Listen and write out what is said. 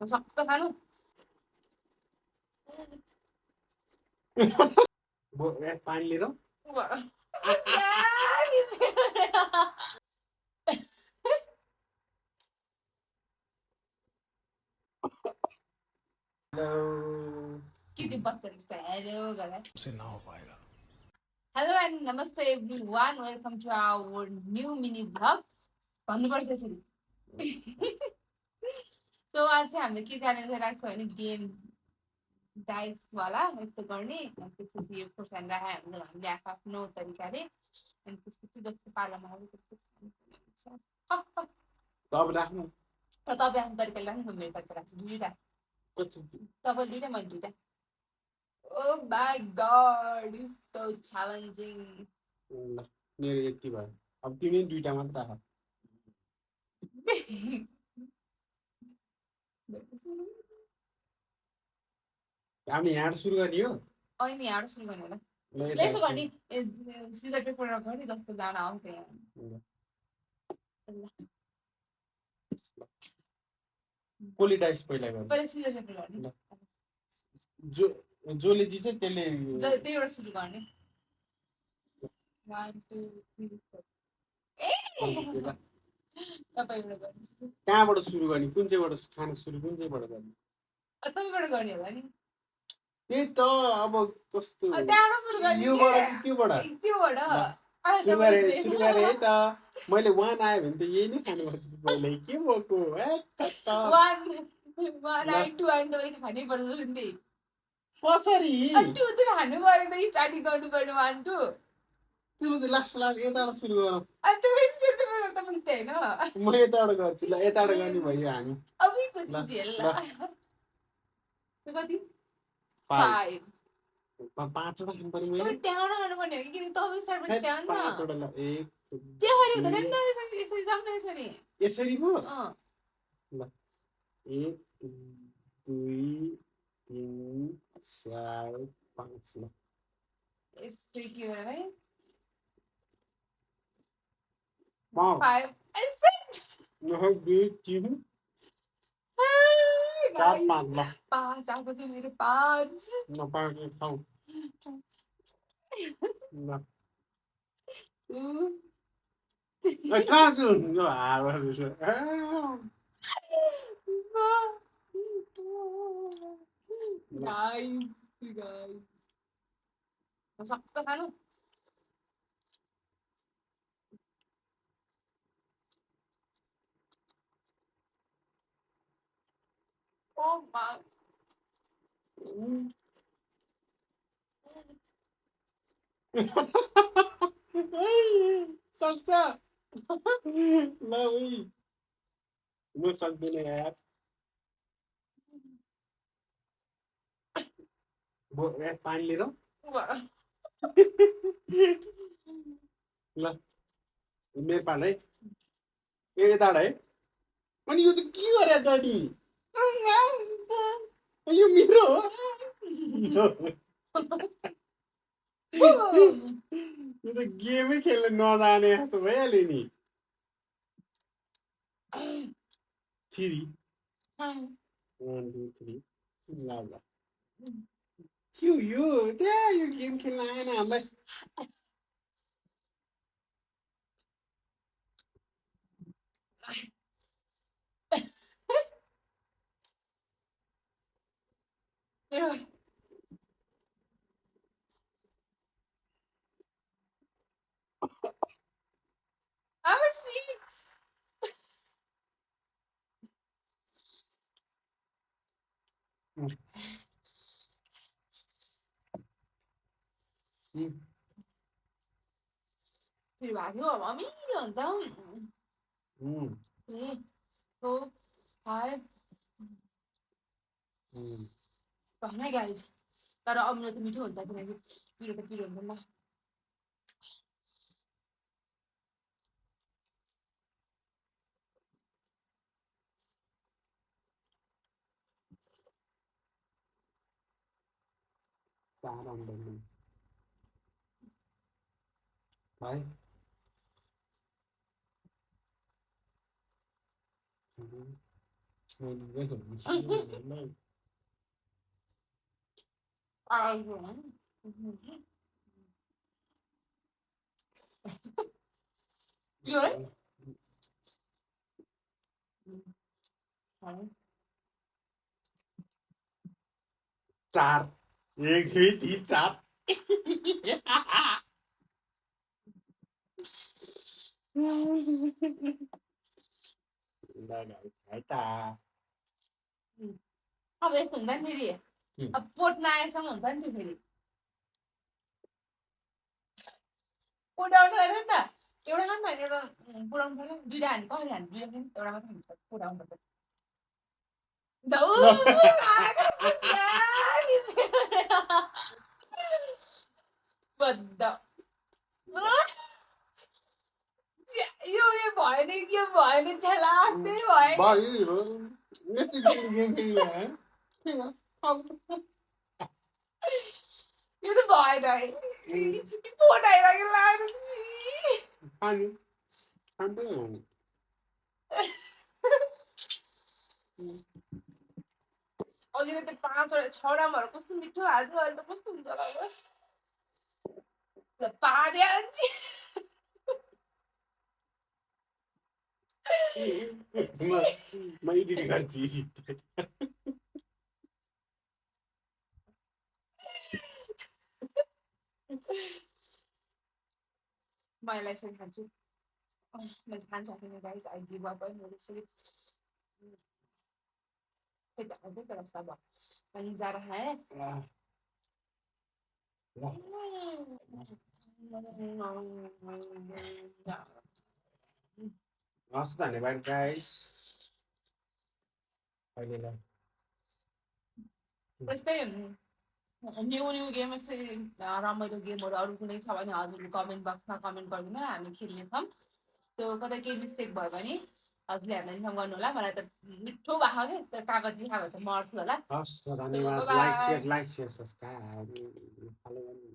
सक्छ खानु पानी लिएर किती बदतमीज त हेलो गरे से ना हो पाएगा हेलो एन्ड नमस्ते everyone welcome to our new mini vlog भन्नुपर्छ यसरी सो आज चाहिँ हामीले के च्यालेन्ज राख्छ भने गेम डाइस वाला यस्तो गर्ने अनि त्यसपछि यो खुर्सानी राखेर हामीले आफ्नो तरिकाले अनि त्यसपछि जस्तो पालामा आउँछ त्यस्तो अब राख्नु तपाईँ आफ्नो तरिकाले राख्नु मेरो तरिका राख्छु दुईवटा तपाईँ दुईवटा मैले दुईवटा Oh my god, it's so challenging. मेरो यति भयो अब तिमी दुईटा मात्र राख हामी यहाँ सुरु गर्ने हो अहिले यहाँ सुरु गर्ने ल यसो गर्ने सिजर पेपर गर्ने जस्तो जान आउँछ यहाँ कोली डाइस पहिला गर्ने पहिला सिजर पेपर गर्ने जसले जित्छ त्यसले त्यहीबाट सुरु गर्ने 1 2 3 4 तपाईबाट गर्नु कहाँबाट सुरु गर्ने कुन चाहिँबाट खाना सुरु कुन चाहिँबाट गर्ने तपाईबाट गर्ने होला नि त्यही त अब कस्तो त्यहाँबाट सुरु गर्ने योबाट कि त्योबाट सुरु गरे है त मैले 1 आयो भने त यही नै खानुपर्छ पहिले के भएको 1 आयो 2 आयो भने त खानै पर्छ नि कसरी 2 त खानु पर्यो स्टार्टिङ गर्नु पर्यो 1 2 तिम्रो चाहिँ लास्ट यताबाट सुरु गरौँ अनि त्यो स्क्रिप्ट गर्दा पनि त्यही हैन म यताबाट गर्छु ल यताबाट गर्ने भयो हामी अबि कति झेल त्यो कति 5 पाँचवटा खानु पर्यो मैले त्यहाँबाट खानु पर्ने हो कि तपाईँ स्टार्ट त्यहाँ न पाँचवटा ल एक त्यहाँ हुँदैन नि त यसरी जाम्न यसरी यसरी पो ल 1 2 3 4 5 ल यसरी के गरे भाइ 5 ऐसे 2 3 4 5 ल 5 आएको चाहिँ मेरो 5 ल 5 खाऊ ल कहाँ छु ल नाइस गाइस सक्छ खानु Oh my. सक्छ ल उही म सक्दिनँ यार पानी लिएर ल मेरो पाल है यताबाट है अनि यो त के गरे त नि यो मेरो हो यो त गेमै खेल्न नजाने जस्तो भइहाल्यो नि 3 1 2 3 ल ल के यो त्यहाँ यो गेम खेल्न आएन हामीलाई I'm a 6. फेरि भाग्यो अमिलो हुन्छ 3 4 5 भन गाइज तर अमिलो त मिठो हुन्छ किनकि पिरो त पिरो हुन्छ नि त भाइ मैले गएको यो है चार 1 2 3 4 अब यस्तो हुन्छ नि फेरि अब पोट नआएसम्म हुन्छ नि त्यो फेरि पुऱ्याउनु अरे नि त एउटा खानु त एउटा पुऱ्याउनु पर्यो दुईवटा हान्ने कसरी हान्ने दुईवटा खाने एउटा मात्रै हुन्छ पुऱ्याउनु पर्छ बद्द यो भयो नि के भयो नि छेला जस्तै भयो यो त भएन है पोट आइरहेको लाग्यो अघि त त्यो 5 वटा 6 वटामा कस्तो मिठो हाल्थ्यो अहिले त कस्तो हुन्छ होला अब पार्या म एडिट गर्छु मैले यसरी खान्छु मैले खान सकिनँ गाइस आई गिभ अप है मैले यसरी खोइ तर सब अनि जा रहा है हस् धन्यवाद गाइस अहिलेलाई यस्तै न्यू गेम यस्तै रमाइलो गेमहरू अरू कुनै छ भने हजुरले कमेन्ट बक्समा कमेन्ट गरिदिनु हामी खेल्नेछौँ त्यो कतै केही मिस्टेक भयो भने हजुरले हामीलाई इन्फर्म गर्नु होला मलाई त मिठो भएको कि त्यो कागजी खाएको त मर्थ्यो होला हस् धन्यवाद लाइक शेयर सब्सक्राइब फलो गर्नु